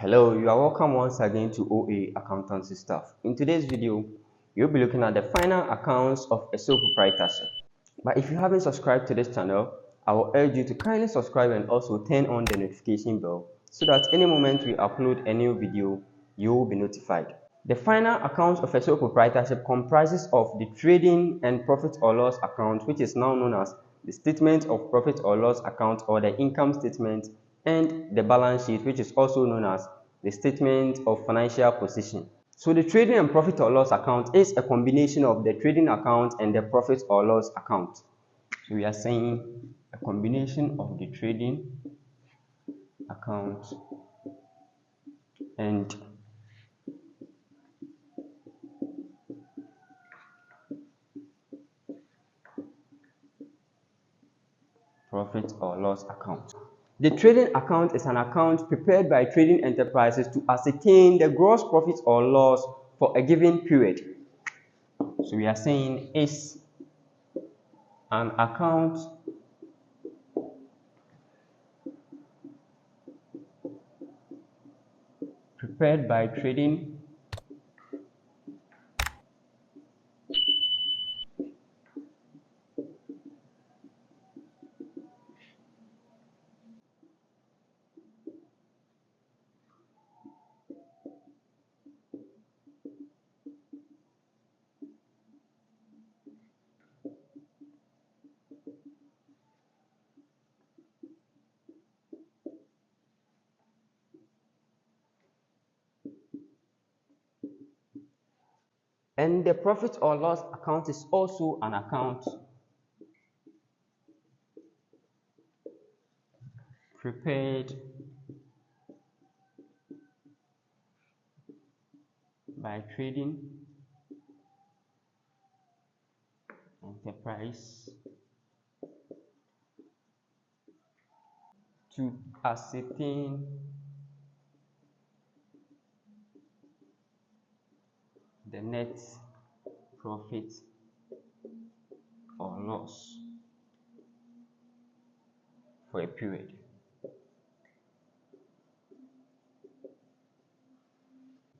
Hello, you are welcome once again to OA Accountancy Stuff. In today's video, you'll be looking at the final accounts of a sole proprietorship. But if you haven't subscribed to this channel, I will urge you to kindly subscribe and also turn on the notification bell so that any moment we upload a new video, you will be notified. The final account of a sole proprietorship comprises of the trading and profit or loss account, which is now known as the statement of profit or loss account or the income statement, and the balance sheet, which is also known as the statement of financial position. So the trading and profit or loss account is a combination of the trading account and the profit or loss account. So we are saying a combination of the trading account and profit or loss account. The trading account is an account prepared by trading enterprises to ascertain the gross profit or loss for a given period. So we are saying is an account prepared by trading and the profit or loss account is also an account prepared by trading enterprise to ascertain the net profit or loss for a period.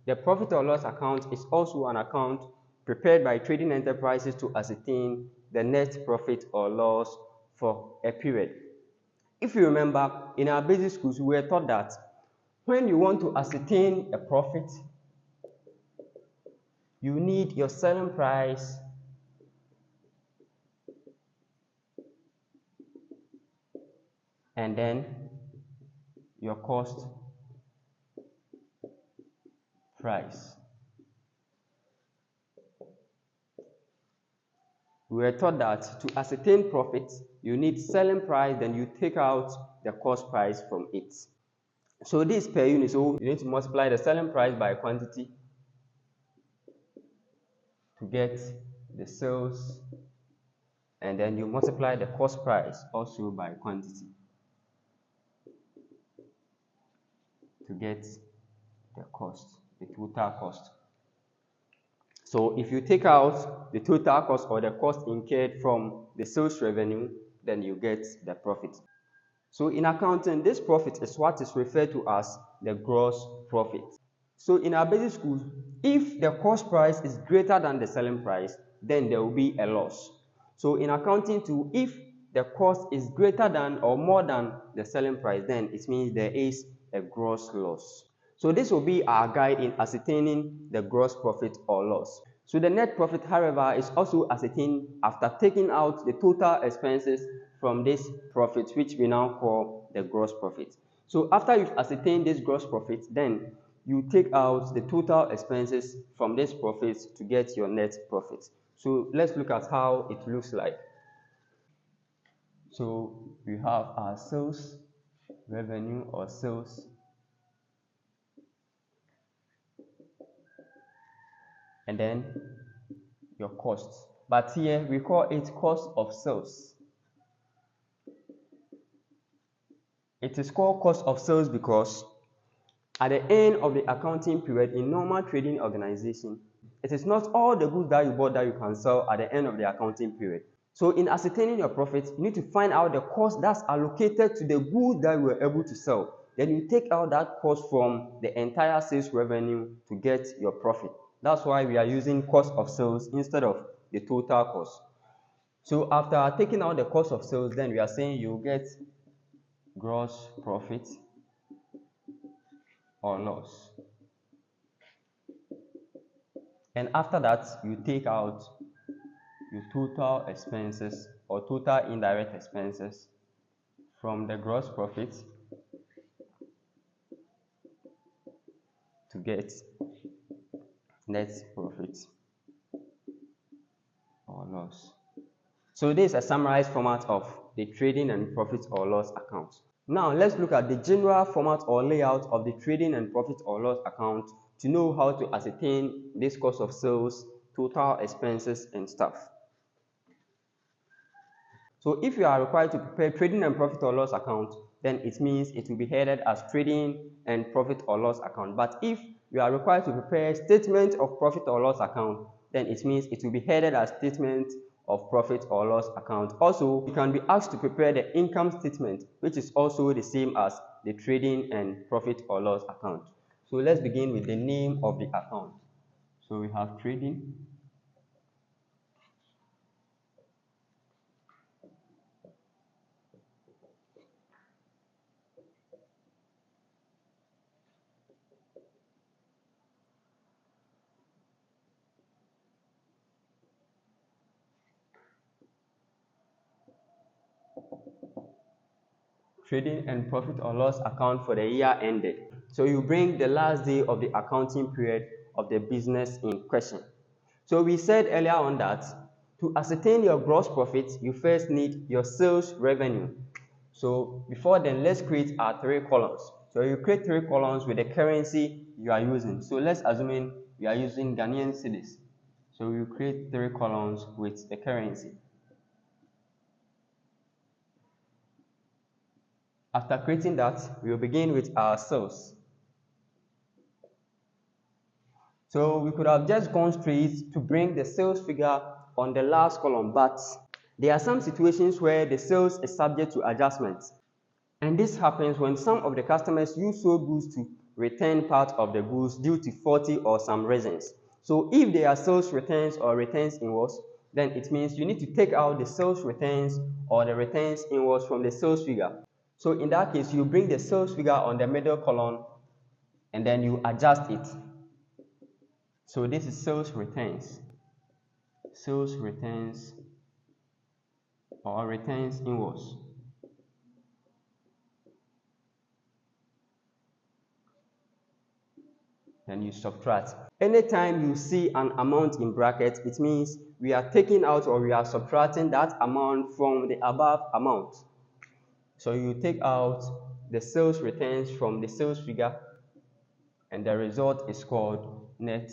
The profit or loss account is also an account prepared by trading enterprises to ascertain the net profit or loss for a period. If you remember, in our basic schools, we were taught that when you want to ascertain a profit, you need your selling price and then your cost price. We were taught that to ascertain profit, you need selling price, then you take out the cost price from it. So this per unit, so you need to multiply the selling price by quantity to get the sales, and then you multiply the cost price also by quantity to get the cost, the total cost. So if you take out the total cost or the cost incurred from the sales revenue, then you get the profit. So in accounting, this profit is what is referred to as the gross profit. So in our basic schools, if the cost price is greater than the selling price, then there will be a loss. So in accounting too, if the cost is greater than or more than the selling price, then it means there is a gross loss. So this will be our guide in ascertaining the gross profit or loss. So the net profit, however, is also ascertained after taking out the total expenses from this profit, which we now call the gross profit. So after you've ascertained this gross profit, then you take out the total expenses from this profit to get your net profit. So let's look at how it looks like. So we have our sales revenue or sales and then your costs. But here we call it cost of sales. It is called cost of sales because at the end of the accounting period in normal trading organization, it is not all the goods that you bought that you can sell at the end of the accounting period. So in ascertaining your profit, you need to find out the cost that's allocated to the goods that you were able to sell. then you take out that cost from the entire sales revenue to get your profit. That's why we are using cost of sales instead of the total cost. So after taking out the cost of sales, then we are saying you get gross profit or loss. And after that, you take out your total expenses or total indirect expenses from the gross profit to get net profit or loss. So this is a summarized format of the trading and profit or loss account. Now let's look at the general format or layout of the trading and profit or loss account to know how to ascertain this cost of sales, total expenses and stuff. So if you are required to prepare trading and profit or loss account, then it means it will be headed as trading and profit or loss account. But if you are required to prepare statement of profit or loss account, then it means it will be headed as statement of profit or loss account. Also, you can be asked to prepare the income statement, which is also the same as the trading and profit or loss account. So let's begin with the name of the account. So we have trading. Trading and profit or loss account for the year ended. So you bring the last day of the accounting period of the business in question. So we said earlier on that to ascertain your gross profit, you first need your sales revenue. So before then, let's create our 3 columns. So you create 3 columns with the currency you are using. So let's assume you are using Ghanaian cedis. So you create 3 columns with the currency. After creating that, we will begin with our sales. So we could have just gone straight to bring the sales figure on the last column, but there are some situations where the sales is subject to adjustments. And this happens when some of the customers use sold goods to return part of the goods due to faulty or some reasons. So if there are sales returns or returns inwards, then it means you need to take out the sales returns or the returns inwards from the sales figure. So in that case, you bring the sales figure on the middle column and then you adjust it. So this is sales returns or returns inwards. Then you subtract. Anytime you see an amount in brackets, it means we are taking out or we are subtracting that amount from the above amount. So you take out the sales returns from the sales figure and the result is called net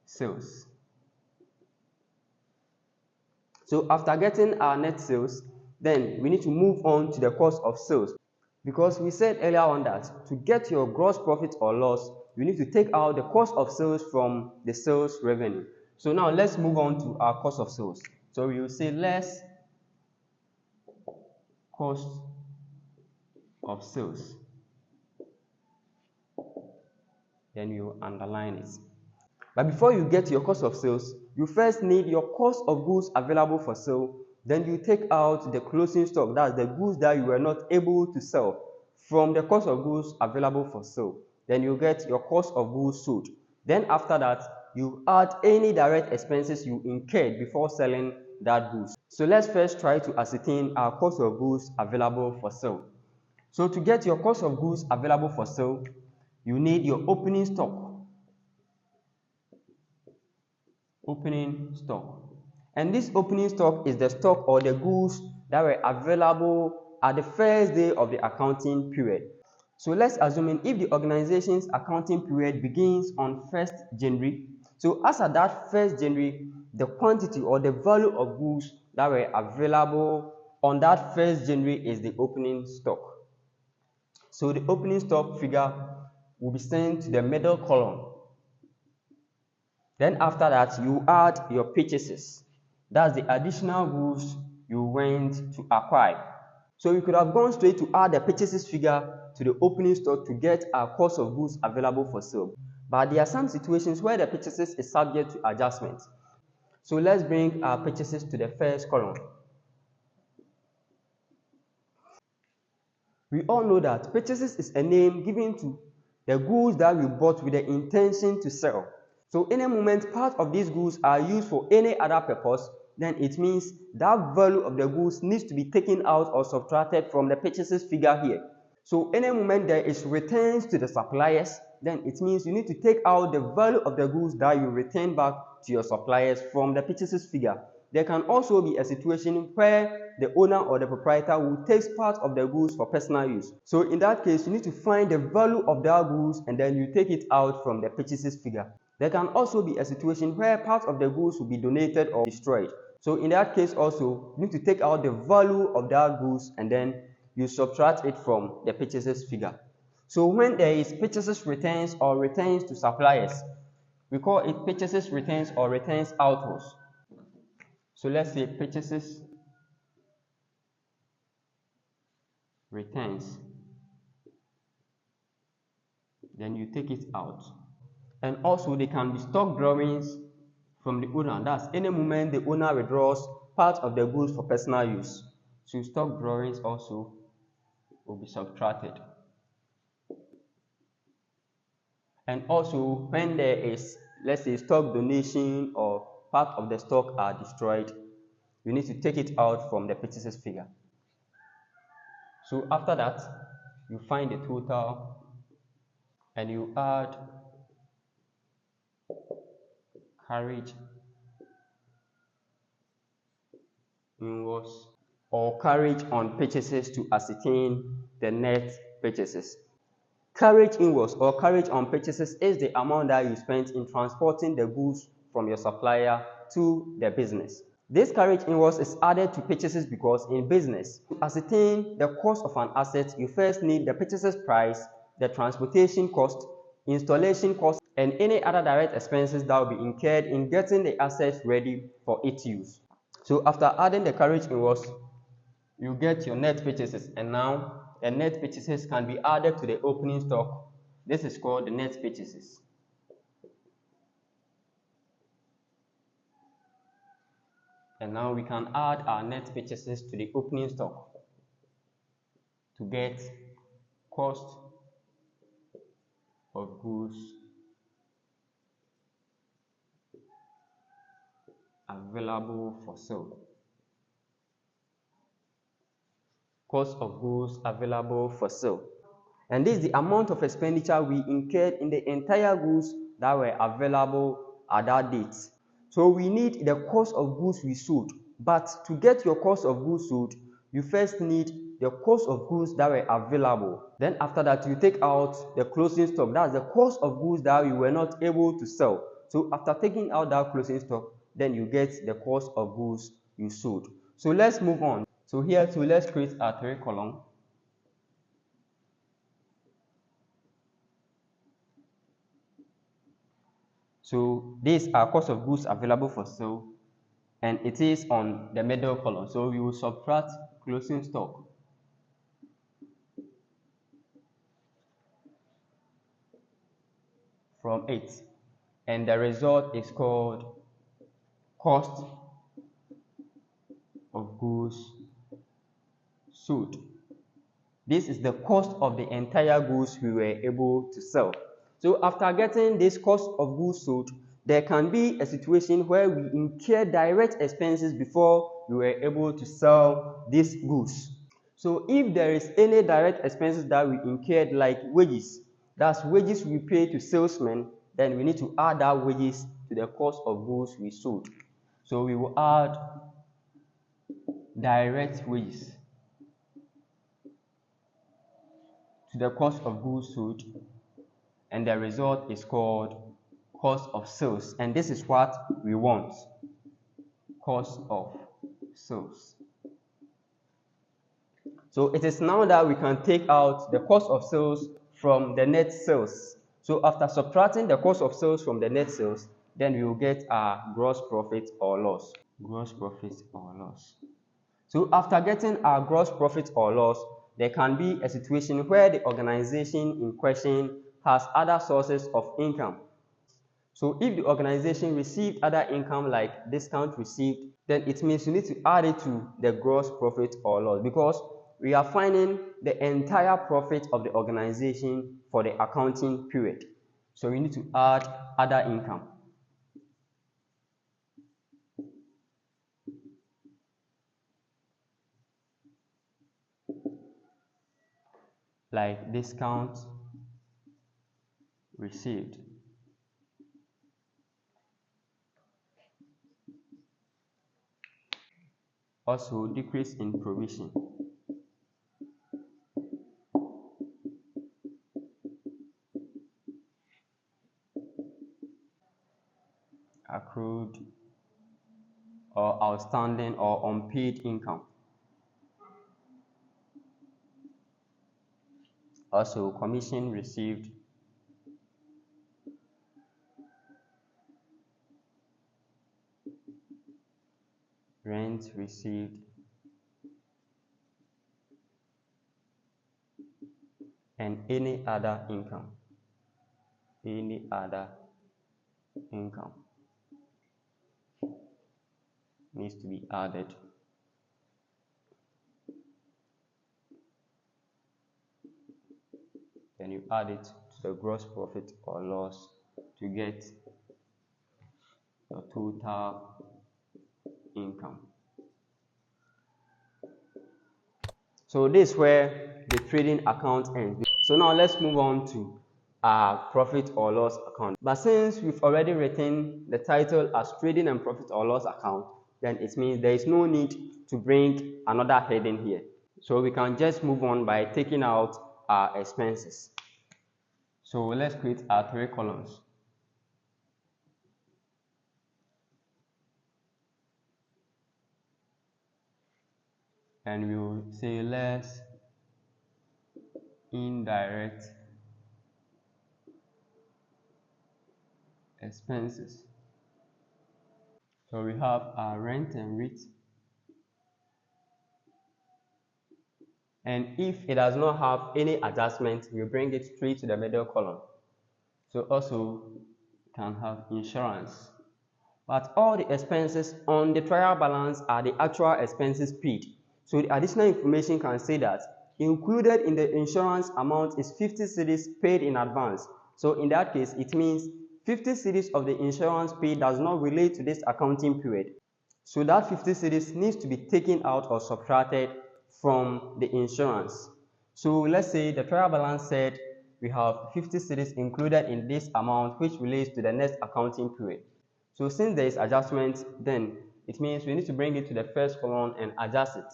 sales. So after getting our net sales, then we need to move on to the cost of sales. Because we said earlier on that to get your gross profit or loss, you need to take out the cost of sales from the sales revenue. So now let's move on to our cost of sales. So we will say less cost of sales. Then you underline it. But before you get your cost of sales, you first need your cost of goods available for sale. Then you take out the closing stock, that's the goods that you were not able to sell, from the cost of goods available for sale. Then you get your cost of goods sold. Then after that, you add any direct expenses you incurred before selling that goods. So let's first try to ascertain our cost of goods available for sale. So to get your cost of goods available for sale, you need your opening stock. Opening stock. And this opening stock is the stock or the goods that were available at the first day of the accounting period. So let's assume if the organization's accounting period begins on 1st January, so as at that 1st January, the quantity or the value of goods that were available on that 1st January is the opening stock. So the opening stock figure will be sent to the middle column. Then after that, you add your purchases. That's the additional goods you went to acquire. So you could have gone straight to add the purchases figure to the opening stock to get our cost of goods available for sale. But there are some situations where the purchases is subject to adjustment. So let's bring our purchases to the first column. We all know that purchases is a name given to the goods that we bought with the intention to sell. So any moment part of these goods are used for any other purpose, then it means that value of the goods needs to be taken out or subtracted from the purchases figure here. So any moment there is returns to the suppliers, then it means you need to take out the value of the goods that you return back to your suppliers from the purchases figure. There can also be a situation where the owner or the proprietor will take part of the goods for personal use. So in that case, you need to find the value of that goods and then you take it out from the purchases figure. There can also be a situation where part of the goods will be donated or destroyed. So in that case also, you need to take out the value of that goods and then you subtract it from the purchases figure. So when there is purchases returns or returns to suppliers, we call it purchases returns or returns outwards. So let's say purchases returns, then you take it out. And also they can be stock drawings from the owner. That's any moment the owner withdraws part of the goods for personal use. So stock drawings also will be subtracted. And also when there is, let's say, stock donation or part of the stock are destroyed, you need to take it out from the purchases figure. So after that, you find the total and you add carriage invoice or carriage on purchases to ascertain the net purchases. Carriage invoice or carriage on purchases is the amount that you spent in transporting the goods from your supplier to the business. This carriage invoice is added to purchases because in business, to ascertain the cost of an asset, you first need the purchases price, the transportation cost, installation cost, and any other direct expenses that will be incurred in getting the asset ready for its use. So after adding the carriage invoice, you get your net purchases, and now the net purchases can be added to the opening stock. This is called the net purchases. And now we can add our net purchases to the opening stock to get cost of goods available for sale. Cost of goods available for sale. And this is the amount of expenditure we incurred in the entire goods that were available at that date. So we need the cost of goods we sold. But to get your cost of goods sold, you first need the cost of goods that were available. Then after that, you take out the closing stock. That's the cost of goods that you were not able to sell. So after taking out that closing stock, then you get the cost of goods you sold. So let's move on. So here too, let's create a 3 column. So these are cost of goods available for sale, and it is on the middle column. So we will subtract closing stock from it, and the result is called cost of goods sold. This is the cost of the entire goods we were able to sell. So after getting this cost of goods sold, there can be a situation where we incur direct expenses before we were able to sell these goods. So if there is any direct expenses that we incurred, like wages, that's wages we pay to salesmen, then we need to add that wages to the cost of goods we sold. So we will add direct wages to the cost of goods sold, and the result is called cost of sales, and this is what we want, cost of sales. So it is now that we can take out the cost of sales from the net sales. So after subtracting the cost of sales from the net sales, then we will get our gross profit or loss. Gross profit or loss. So after getting our gross profit or loss, there can be a situation where the organization in question has other sources of income. So if the organization received other income like discount received, then it means you need to add it to the gross profit or loss, because we are finding the entire profit of the organization for the accounting period. So we need to add other income. Like discount received. Also decrease in provision. Accrued or outstanding or unpaid income. Also commission received. Rent received. And any other income. Any other income needs to be added. Then you add it to the gross profit or loss to get the total income. So this is where the trading account ends. So now let's move on to our profit or loss account. But since we've already written the title as trading and profit or loss account, then it means there is no need to bring another heading here. So we can just move on by taking out our expenses. So let's create our 3 columns. And we will say less indirect expenses. So we have our rent and REIT. And if it does not have any adjustment, we bring it straight to the middle column. So also can have insurance. But all the expenses on the trial balance are the actual expenses paid. So the additional information can say that included in the insurance amount is 50 cedis paid in advance. So in that case, it means 50 cedis of the insurance paid does not relate to this accounting period. So that 50 cedis needs to be taken out or subtracted from the insurance. So let's say the trial balance said we have 50 cedis included in this amount, which relates to the next accounting period. So since there is adjustment, then it means we need to bring it to the first column and adjust it.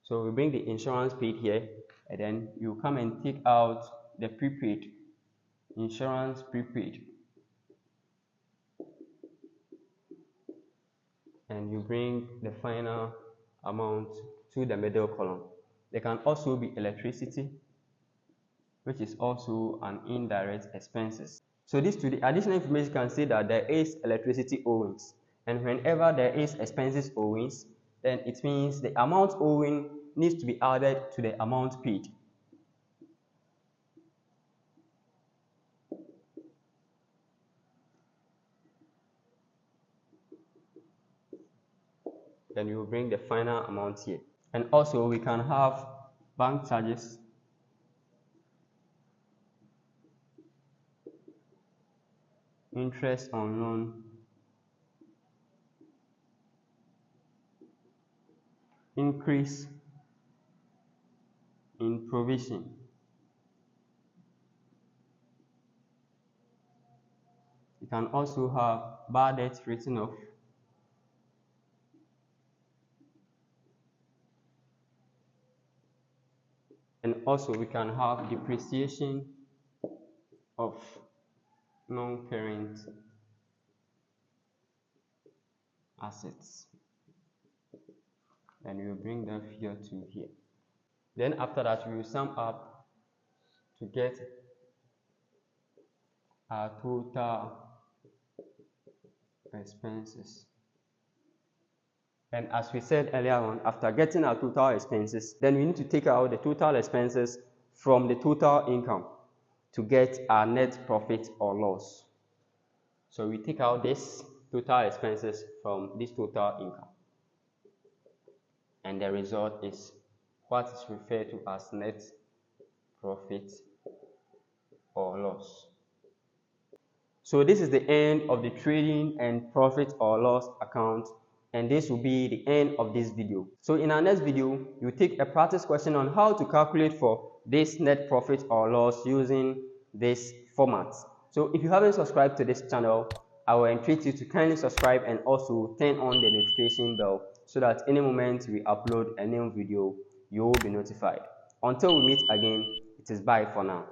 So we bring the insurance paid here, and then you come and take out the prepaid, insurance prepaid, and you bring the final amount to the middle column. There can also be electricity, which is also an indirect expenses. So this to the additional information can say that there is electricity owings, and whenever there is expenses owings, then it means the amount owing needs to be added to the amount paid. Then we will bring the final amount here. And also we can have bank charges, interest on loan, increase in provision, you can also have bad debt written off, and also we can have depreciation of non-current assets, and we will bring that figure to here. Then after that we will sum up to get our total expenses. And as we said earlier on, after getting our total expenses, then we need to take out the total expenses from the total income to get our net profit or loss. So we take out this total expenses from this total income. And the result is what is referred to as net profit or loss. So this is the end of the trading and profit or loss account, and this will be the end of this video. So in our next video, you take a practice question on how to calculate for this net profit or loss using this format. So if you haven't subscribed to this channel, I will entreat you to kindly subscribe and also turn on the notification bell so that any moment we upload a new video, you will be notified. Until we meet again, it is bye for now.